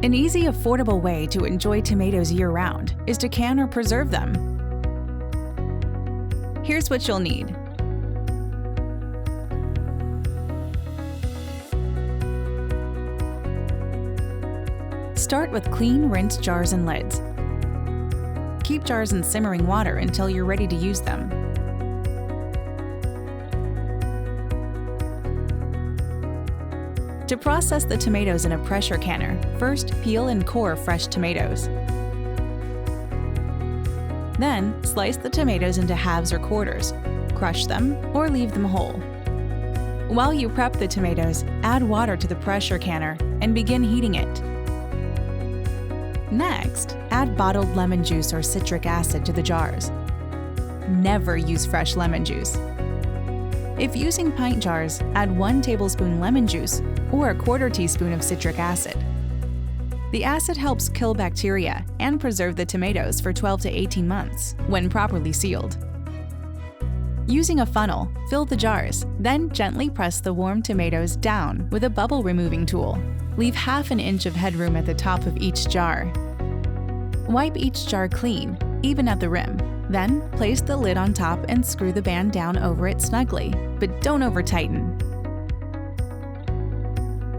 An easy, affordable way to enjoy tomatoes year-round is to can or preserve them. Here's what you'll need. Start with clean, rinsed jars and lids. Keep jars in simmering water until you're ready to use them. To process the tomatoes in a pressure canner, first peel and core fresh tomatoes. Then, slice the tomatoes into halves or quarters, crush them, or leave them whole. While you prep the tomatoes, add water to the pressure canner and begin heating it. Next, add bottled lemon juice or citric acid to the jars. Never use fresh lemon juice. If using pint jars, add 1 tablespoon lemon juice or a 1/4 teaspoon of citric acid. The acid helps kill bacteria and preserve the tomatoes for 12 to 18 months when properly sealed. Using a funnel, fill the jars, then gently press the warm tomatoes down with a bubble removing tool. Leave ½ an inch of headroom at the top of each jar. Wipe each jar clean, even at the rim. Then, place the lid on top and screw the band down over it snugly, but don't over-tighten.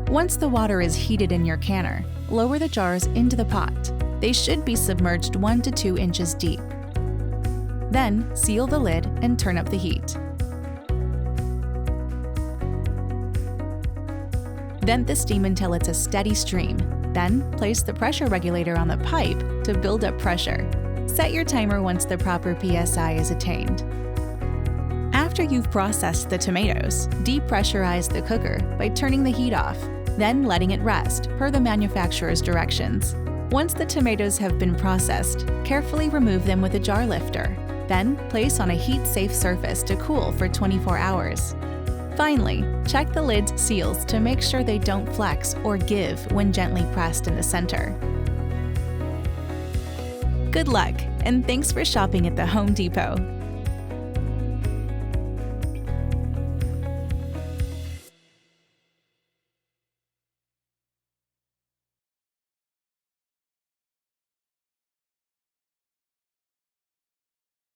Once the water is heated in your canner, lower the jars into the pot. They should be submerged 1 to 2 inches deep. Then, seal the lid and turn up the heat. Vent the steam until it's a steady stream. Then, place the pressure regulator on the pipe to build up pressure. Set your timer once the proper PSI is attained. After you've processed the tomatoes, depressurize the cooker by turning the heat off, then letting it rest per the manufacturer's directions. Once the tomatoes have been processed, carefully remove them with a jar lifter. Then, place on a heat-safe surface to cool for 24 hours. Finally, check the lid's seals to make sure they don't flex or give when gently pressed in the center. Good luck, and thanks for shopping at the Home Depot.